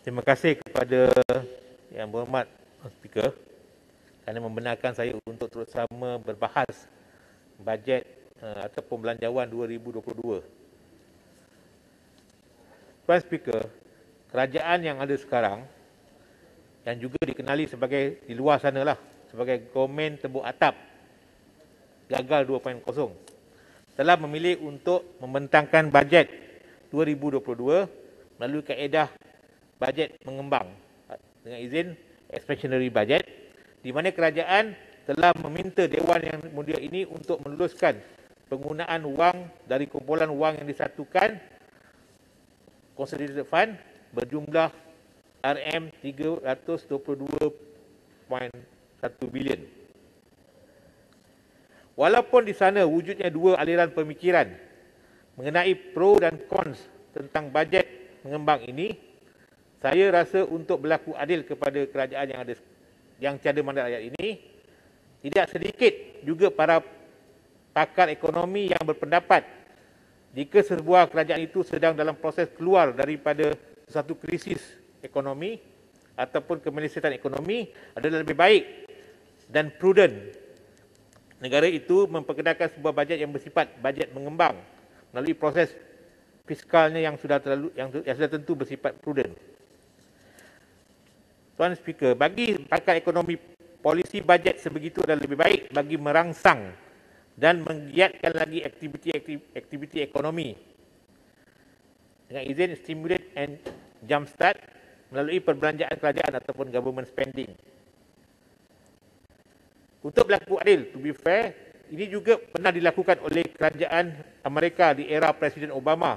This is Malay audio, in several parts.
Terima kasih kepada Yang Berhormat Speaker kerana membenarkan saya untuk terus sama berbahas bajet ataupun belanjawan 2022. Tuan Speaker, kerajaan yang ada sekarang yang juga dikenali sebagai di luar sana lah sebagai government tembok atap gagal 2.0 telah memilih untuk membentangkan bajet 2022 melalui kaedah bajet mengembang dengan izin expansionary budget, di mana kerajaan telah meminta Dewan Yang Mulia ini untuk meluluskan penggunaan wang dari kumpulan wang yang disatukan Consolidated Fund berjumlah RM322.1 bilion. Walaupun di sana wujudnya dua aliran pemikiran mengenai pro dan cons tentang bajet mengembang ini, saya rasa untuk berlaku adil kepada kerajaan yang tiada mandat rakyat ini, tidak sedikit juga para pakar ekonomi yang berpendapat jika sebuah kerajaan itu sedang dalam proses keluar daripada satu krisis ekonomi ataupun kemelesetan ekonomi, adalah lebih baik dan prudent negara itu memperkenalkan sebuah bajet yang bersifat bajet mengembang melalui proses fiskalnya yang sudah tentu bersifat prudent. Tuan Speaker, bagi pakar ekonomi, polisi bajet sebegitu adalah lebih baik bagi merangsang dan menggiatkan lagi aktiviti ekonomi dengan izin stimulate and jumpstart melalui perbelanjaan kerajaan ataupun government spending. Untuk berlaku adil, to be fair, ini juga pernah dilakukan oleh kerajaan Amerika di era Presiden Obama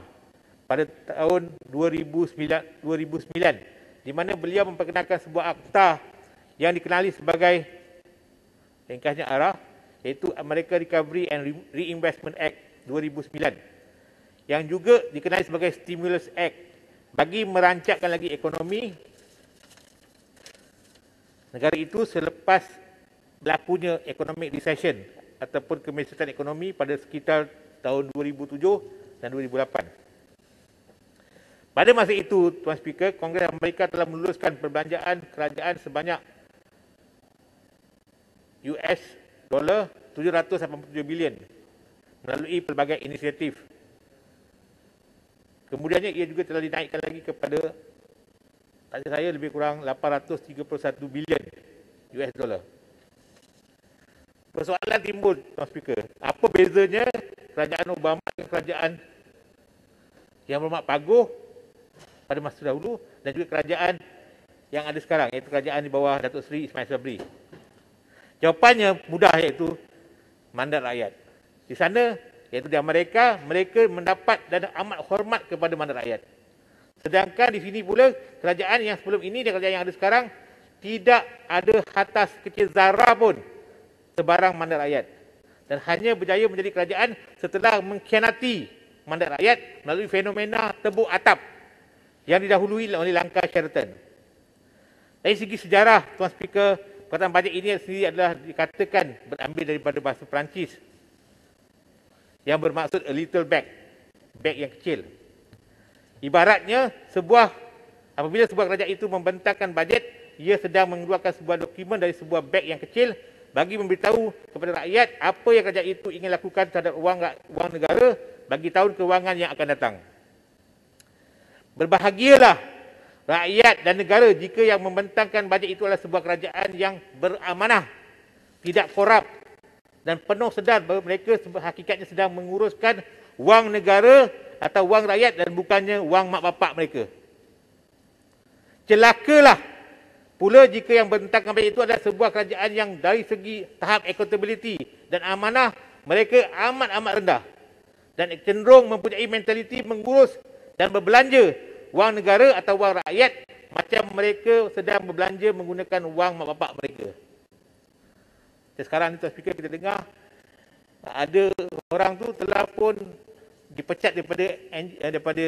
pada tahun 2009, di mana beliau memperkenalkan sebuah akta yang dikenali sebagai ringkasnya ARA, iaitu American Recovery and Reinvestment Act 2009, yang juga dikenali sebagai Stimulus Act bagi merancangkan lagi ekonomi negara itu selepas berlakunya economic recession ataupun kemelesetan ekonomi pada sekitar tahun 2007 dan 2008. Pada masa itu, Tuan Speaker, Kongres Amerika telah meluluskan perbelanjaan kerajaan sebanyak US dollar 787 bilion melalui pelbagai inisiatif. Kemudiannya ia juga telah dinaikkan lagi kepada, tak saya, lebih kurang 831 bilion US dollar. Persoalan timbul, Tuan Speaker, apa bezanya kerajaan Obama dengan kerajaan Yang Berhormat Paguh pada masa dahulu dan juga kerajaan yang ada sekarang, iaitu kerajaan di bawah Datuk Seri Ismail Sabri? Jawapannya mudah, iaitu mandat rakyat. Di sana, iaitu di Amerika, mereka mendapat dan amat hormat kepada mandat rakyat. Sedangkan di sini pula, kerajaan yang sebelum ini dan kerajaan yang ada sekarang tidak ada hatas kecil zarah pun sebarang mandat rakyat, dan hanya berjaya menjadi kerajaan setelah mengkhianati mandat rakyat melalui fenomena tembok atap yang didahului oleh langkah Sheraton. Dari segi sejarah, Tuan Speaker, perkataan bajet ini sendiri adalah dikatakan berambil daripada bahasa Perancis yang bermaksud a little bag, bag yang kecil. Ibaratnya apabila sebuah kerajaan itu membentangkan bajet, ia sedang mengeluarkan sebuah dokumen dari sebuah bag yang kecil bagi memberitahu kepada rakyat apa yang kerajaan itu ingin lakukan terhadap wang negara bagi tahun kewangan yang akan datang. Berbahagialah rakyat dan negara jika yang membentangkan bajet itu adalah sebuah kerajaan yang beramanah, tidak korup dan penuh sedar bahawa mereka hakikatnya sedang menguruskan wang negara atau wang rakyat dan bukannya wang mak bapak mereka. Celakalah pula jika yang membentangkan bajet itu adalah sebuah kerajaan yang dari segi tahap accountability dan amanah mereka amat-amat rendah dan cenderung mempunyai mentaliti mengurus dan berbelanja wang negara atau wang rakyat macam mereka sedang berbelanja menggunakan wang mak bapak mereka. Sekarang ni, Tuan Speaker, kita dengar ada orang tu telah pun dipecat daripada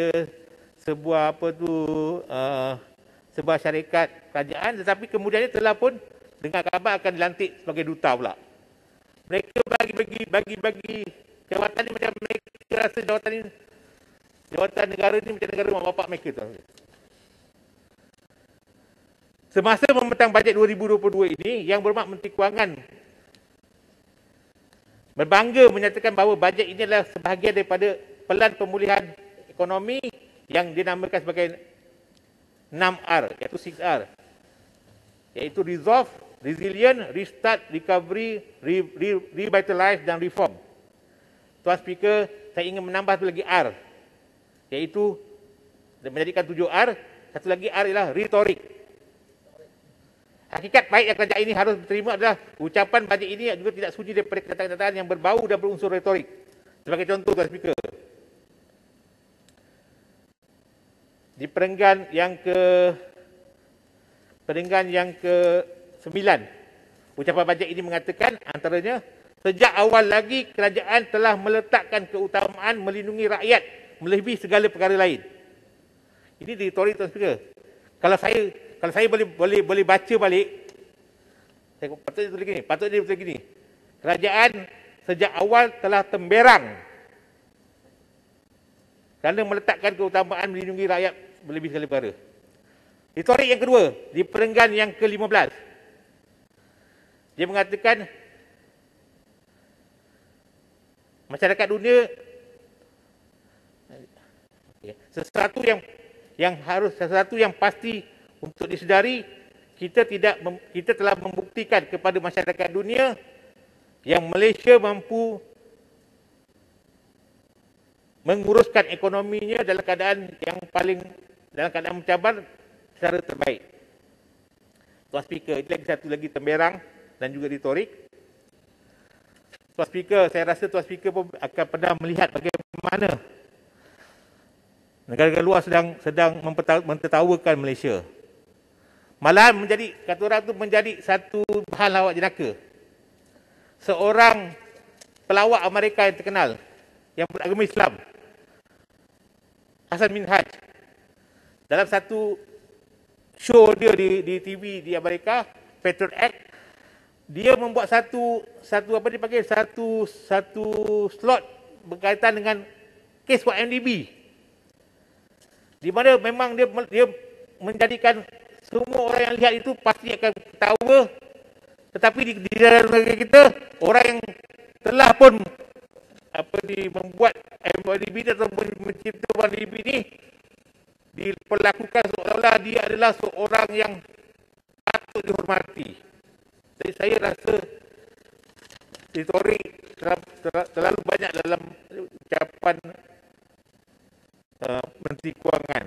sebuah sebuah syarikat kerajaan, tetapi kemudiannya telah pun dengar kabar akan dilantik sebagai duta pula. Mereka bagi jawatan ni macam mereka rasa jawatan ni jawatan negara ni macam negara mak bapak mereka tuan. Semasa membentang bajet 2022 ini, Yang Berhormat Menteri Kewangan berbangga menyatakan bahawa bajet ini adalah sebahagian daripada pelan pemulihan ekonomi yang dinamakan sebagai 6R, iaitu 6R. Iaitu Resolve, Resilient, Restart, Recovery, Revitalize dan Reform. Tuan Speaker, saya ingin menambah satu lagi R, iaitu menjadikan 7R, satu lagi R ialah retorik. Hakikat baik yang kerajaan ini harus terima adalah ucapan bajet ini juga tidak sunyi daripada kenyataan-kenyataan yang berbau dan berunsur retorik. Sebagai contoh, Tuan Speaker, di perenggan yang ke-9, ucapan bajet ini mengatakan antaranya, sejak awal lagi kerajaan telah meletakkan keutamaan melindungi rakyat melebihi segala perkara lain. Ini retorik, Tuan Speaker. Kalau saya boleh baca balik, patutnya tulis gini. Kerajaan sejak awal telah temberang kerana meletakkan keutamaan melindungi rakyat melebihi segala perkara. Retorik yang kedua, di perenggan yang ke-15, dia mengatakan masyarakat dunia sesuatu yang pasti untuk disedari, kita telah membuktikan kepada masyarakat dunia yang Malaysia mampu menguruskan ekonominya dalam keadaan mencabar secara terbaik. Tuan Speaker, itu lagi satu lagi temberang dan juga retorik. Tuan Speaker, saya rasa Tuan Speaker pun akan pernah melihat bagaimana negara-negara luar sedang mentertawakan Malaysia. Malahan kata orang tu menjadi satu bahan lawak jenaka. Seorang pelawak Amerika yang terkenal, yang beragama Islam, Hasan Minhaj, dalam satu show dia di TV di Amerika, Patriot Act, dia membuat satu slot berkaitan dengan kes YMDB, di mana memang dia menjadikan semua orang yang lihat itu pasti akan ketawa, tetapi di dalam negara kita, orang yang telah pun membuat YMDB atau mencipta YMDB ini diperlakukan seolah-olah dia adalah seorang yang patut dihormati. Jadi saya rasa retorik terlalu banyak dalam ucapan Menteri Kewangan.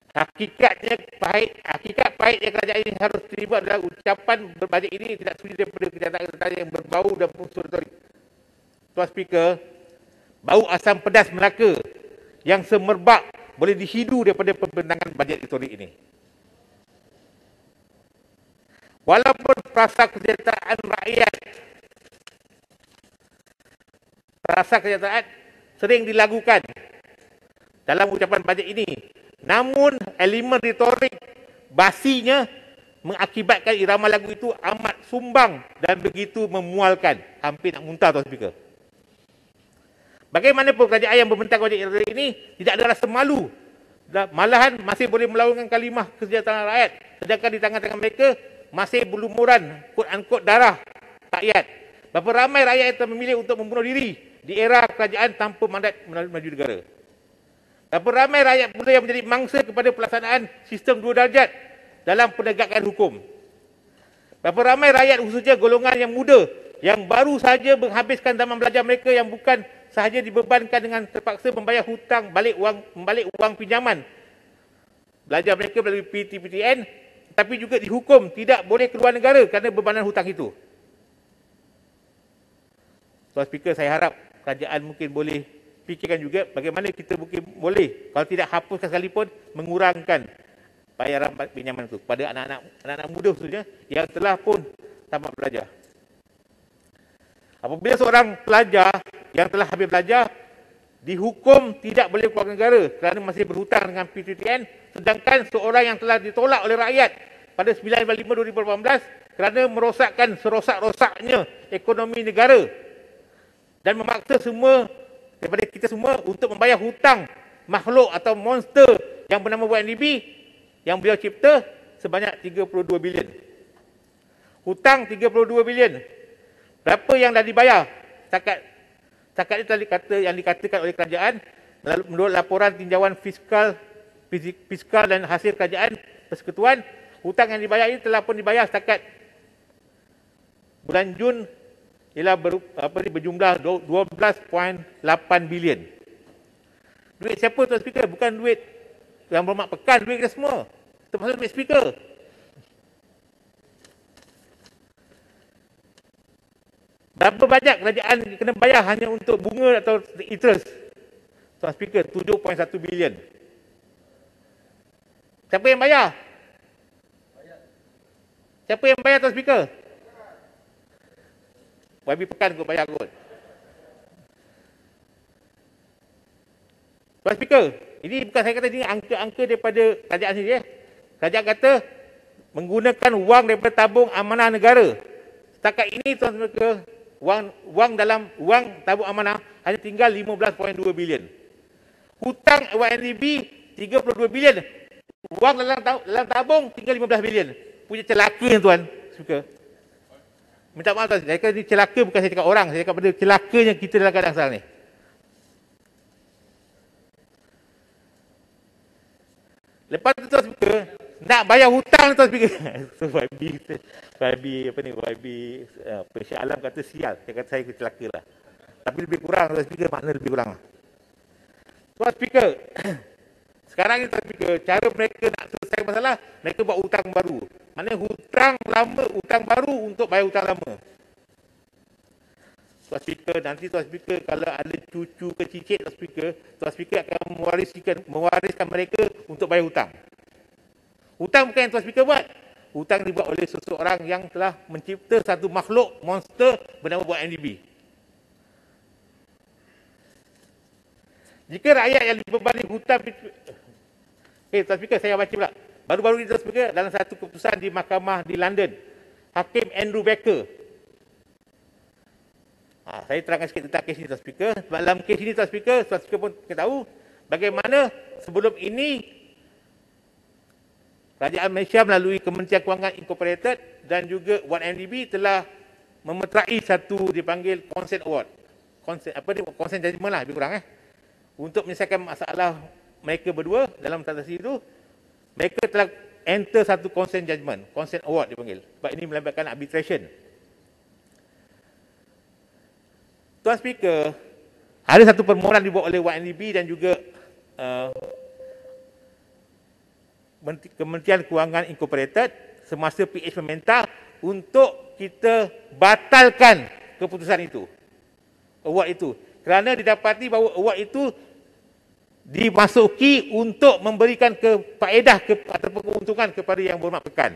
Hakikat pahit yang kerajaan ini harus terima adalah ucapan berbajet ini tidak sunyi daripada kenyataan-kenyataan yang berbau dan berunsur retorik. Tuan Speaker, bau asam pedas Melaka yang semerbak boleh dihidu daripada pembentangan bajet retorik ini. Walaupun perasa kesejahteraan sering dilakukan dalam ucapan bajet ini, namun elemen retorik basinya mengakibatkan irama lagu itu amat sumbang dan begitu memualkan, hampir nak muntah, Tuan Speaker. Bagaimanapun kerajaan yang membentang bajet retorik ini tidak ada rasa malu, malahan masih boleh melaungkan kalimah kesejahteraan rakyat, sedangkan di tangan-tangan mereka masih berlumuran quote-unquote darah rakyat. Berapa ramai rakyat yang telah memilih untuk membunuh diri di era kerajaan tanpa mandat maju negara. Berapa ramai rakyat muda yang menjadi mangsa kepada pelaksanaan sistem 2 darjat dalam penegakan hukum. Berapa ramai rakyat, khususnya golongan yang muda, yang baru saja menghabiskan zaman belajar mereka yang bukan sahaja dibebankan dengan terpaksa membayar hutang, membalik uang pinjaman belajar mereka melalui PTPTN, tapi juga dihukum tidak boleh keluar negara kerana bebanan hutang itu. Tuan Speaker, saya harap kerajaan mungkin boleh fikirkan juga bagaimana kita mungkin boleh, kalau tidak hapuskan sekalipun, mengurangkan bayaran pinjaman itu pada anak-anak muda khususnya yang telah pun tamat belajar. Apabila seorang pelajar yang telah habis belajar dihukum tidak boleh keluar negara kerana masih berhutang dengan PTTN, sedangkan seorang yang telah ditolak oleh rakyat pada 9/5/2018 kerana merosakkan serosak-rosaknya ekonomi negara dan memaksa semua daripada kita semua untuk membayar hutang makhluk atau monster yang bernama YNDB yang beliau cipta sebanyak 32 bilion. Hutang 32 bilion. Berapa yang dah dibayar? Setakat itu yang dikatakan oleh kerajaan menurut laporan tinjauan fiskal dan hasil kerajaan persekutuan, hutang yang dibayar ini telah pun dibayar setakat bulan Jun ialah berjumlah 12.8 bilion. Duit siapa Tuan Speaker? Bukan duit yang bermakna pekan, duit kita semua. Termasuk duit Speaker. Berapa banyak kerajaan kena bayar hanya untuk bunga atau interest? Tuan Speaker, 7.1 bilion. Siapa yang bayar? Siapa yang bayar Tuan Speaker? YB pekan kot bayar kot. Tuan Speaker, ini bukan saya kata, ini angka-angka daripada kerajaan sendiri. Kerajaan kata menggunakan wang daripada tabung amanah negara. Setakat ini Tuan Speaker, wang tabung amanah hanya tinggal 15.2 bilion. Hutang YNDB 32 bilion. Wang dalam tabung tinggal 15 bilion. Punya celaka Tuan Speaker. Minta maaf Tuan, saya kata ini celaka, bukan saya cakap orang, saya cakap pada celakanya kita dalam keadaan sekarang ni. Lepas tu Tuan Speaker, nak bayar hutang Tuan Speaker. YB Syah Alam kata sial. Saya kata saya celaka lah. Tapi lebih kurang Tuan Speaker, makna lebih kurang. Tuan Speaker, sekarang ni Tuan Speaker, cara mereka nak selesai masalah, mereka buat hutang baru. Maknanya hutang lama, hutang baru untuk bayar hutang lama. Tuan Speaker, nanti Tuan Speaker kalau ada cucu ke cicit Tuan Speaker akan mewariskan mereka untuk bayar hutang. Hutang bukan yang Tuan Speaker buat. Hutang dibuat oleh seseorang yang telah mencipta satu makhluk monster bernama YNDB. Jika rakyat yang dibebani hutang... Tuan Speaker, saya baca pula. Baru-baru ini Tuan Speaker, dalam satu keputusan di mahkamah di London, Hakim Andrew Baker. Saya terangkan sikit tentang kes ini Tuan Speaker. Dalam kes ini Tuan Speaker pun tahu bagaimana sebelum ini Kerajaan Malaysia melalui Kementerian Kewangan Incorporated dan juga YNDB telah memeterai satu dipanggil Consent Award. Consent Judgment lah lebih kurang untuk menyelesaikan masalah mereka berdua dalam transaksi itu. Mereka telah enter satu Consent Judgment, Consent Award dipanggil. Sebab ini melibatkan arbitration. Tuan Speaker, ada satu permohonan dibuat oleh YNDB dan juga Kementerian Kewangan Incorporated semasa PH meminta untuk kita batalkan keputusan itu, award itu, kerana didapati bahawa award itu dimasuki untuk memberikan faedah ataupun keuntungan kepada yang berhormat pekan.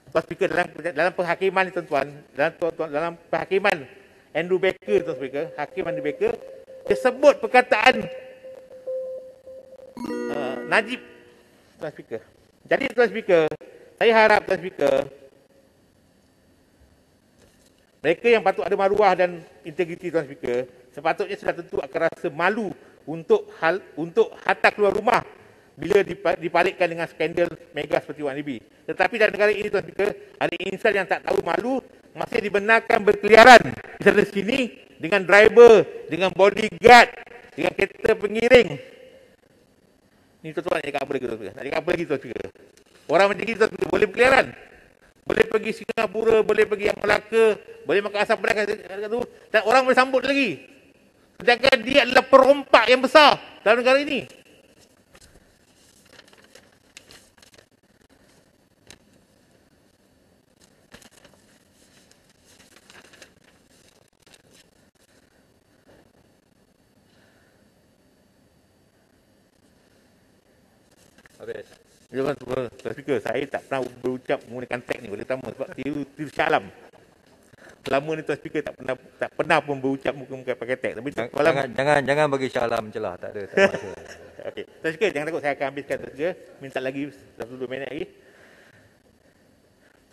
Tuan Speaker, dalam penghakiman ni tuan-tuan, dalam penghakiman Andrew Baker, Tuan Speaker, Hakim Andrew Baker, dia sebut perkataan Najib, Tuan Speaker. Jadi Tuan Speaker, saya harap Tuan Speaker, mereka yang patut ada maruah dan integriti Tuan Speaker, sepatutnya sudah tentu akan rasa malu untuk harta keluar rumah bila dipalikkan dengan skandal mega seperti YNDB. Tetapi dalam negara ini Tuan Speaker, ada insan yang tak tahu malu masih dibenarkan berkeliaran di sana sini dengan driver, dengan bodyguard, dengan kereta pengiring. Ni tuan-tuan nak cakap apa lagi Tuan Speaker? Nak cakap apa lagi Tuan Speaker? Orang macam ni Tuan Speaker boleh berkeliaran. Boleh pergi Singapura, boleh pergi yang Melaka, boleh makan asam pedas tu, dan orang boleh sambut lagi. Sedangkan dia adalah perompak yang besar dalam negara ini. Habis. Tuan Speaker, saya tak pernah berucap menggunakan tag ni, terutama sebab tiru Syah Alam. Selama ni Tuan Speaker tak pernah pun berucap muka-muka pakai tag. Tapi jangan bagi Syah Alam celah, tak ada masa. Okey, Tuan Speaker, jangan takut, saya akan habiskan Tuan Speaker. Minta lagi 1-2 minit lagi.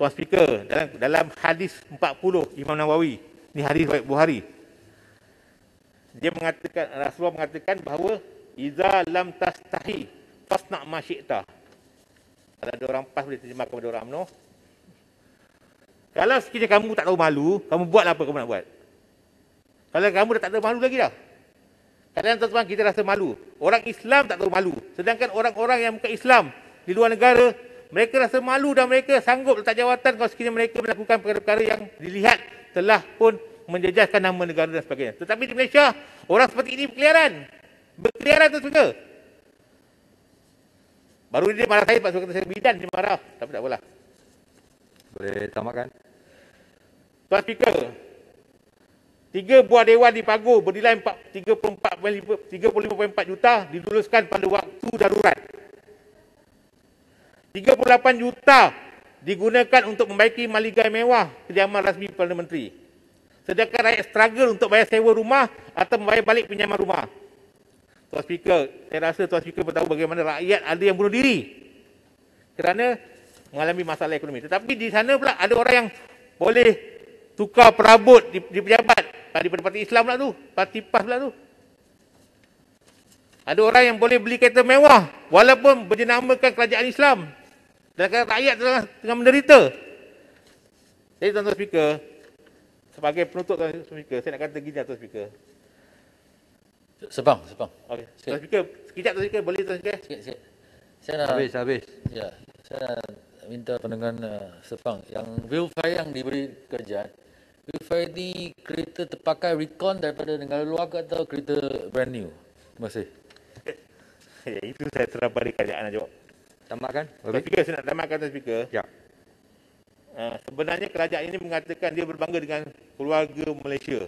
Tuan Speaker, dalam hadis 40 Imam Nawawi, ni hadis riwayat Bukhari. Dia mengatakan, Rasulullah mengatakan bahawa iza lam tastahi fasna' ma syi'ta. Kalau ada orang PAS boleh terjemah kepada orang UMNO. Kalau sekiranya kamu tak tahu malu, kamu buatlah apa kamu nak buat. Kalau kamu dah tak tahu malu lagi dah. Kadang-kadang tuan-tuan kita rasa malu. Orang Islam tak tahu malu. Sedangkan orang-orang yang bukan Islam di luar negara, mereka rasa malu dan mereka sanggup letak jawatan kalau sekiranya mereka melakukan perkara-perkara yang dilihat telah pun menjejaskan nama negara dan sebagainya. Tetapi di Malaysia, orang seperti ini berkeliaran. Berkeliaran terus juga. Baru dia marah saya sebab kata saya bidan, dia marah. Tapi tak apalah. Boleh tamatkan? Tuan Speaker, 3 buah dewan di Pagu bernilai 35.4 juta diluluskan pada waktu darurat. 38 juta digunakan untuk membaiki maligai mewah kediaman rasmi Perdana Menteri. Sedangkan rakyat struggle untuk bayar sewa rumah atau membayar balik pinjaman rumah. Tuan Speaker, saya rasa Tuan Speaker bertahu bagaimana rakyat ada yang bunuh diri kerana mengalami masalah ekonomi. Tetapi di sana pula ada orang yang boleh tukar perabot di pejabat. Daripada parti Islam pula tu, parti PAS pula tu. Ada orang yang boleh beli kereta mewah walaupun berjenamakan kerajaan Islam. Dan rakyat tengah menderita. Jadi Tuan Speaker, sebagai penutup Tuan Speaker, saya nak kata gini Tuan Speaker. Sepang. Okey. Tuan Speaker, sekejap Tuan Speaker, boleh Tuan Speaker? Sikit. Saya nak Habis. Ya, saya nak minta pandangan Sepang yang Wilfire yang diberi kerjaan. Wilfire ni kereta terpakai recon daripada negara luar ke atau kereta brand new? Terima kasih. Ya, itu saya serah pada kerajaan nak jawab. Tamatkan? Tuan Speaker, saya nak tamatkan Tuan Speaker. Ya. Sebenarnya kerajaan ini mengatakan dia berbangga dengan keluarga Malaysia.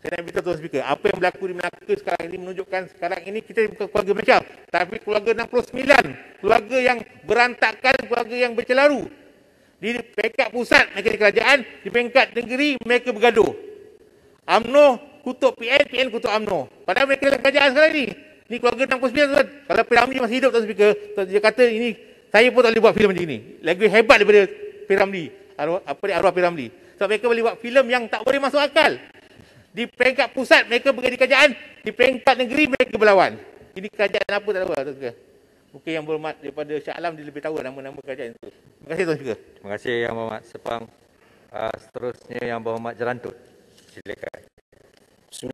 Saya nak beritahu Tuan Speaker, apa yang berlaku di Melaka sekarang ini menunjukkan sekarang ini kita bukan keluarga Malaysia, tapi keluarga 69, keluarga yang berantakan, keluarga yang bercelaru. Di peringkat pusat mereka di kerajaan, di peringkat negeri mereka bergaduh. UMNO kutuk PN, PN kutuk UMNO. Padahal mereka dalam kerajaan sekarang ini. Ini keluarga 69 tuan. Kalau P.Ramlee masih hidup Tuan Speaker, dia kata ini saya pun tak boleh buat filem macam ini. Lagi hebat daripada P.Ramlee. Arwah P.Ramlee. Sebab mereka boleh buat filem yang tak boleh masuk akal. Di peringkat pusat mereka berada di kerajaan, di peringkat negeri mereka berlawan. Ini kerajaan apa tak tahu Tuan Speaker. Mungkin yang berhormat daripada Shah Alam dia lebih tahu nama-nama kerajaan itu. Terima kasih Tuan Speaker. Terima kasih Yang Berhormat Sepang. Seterusnya Yang Berhormat Jerantut. Silakan.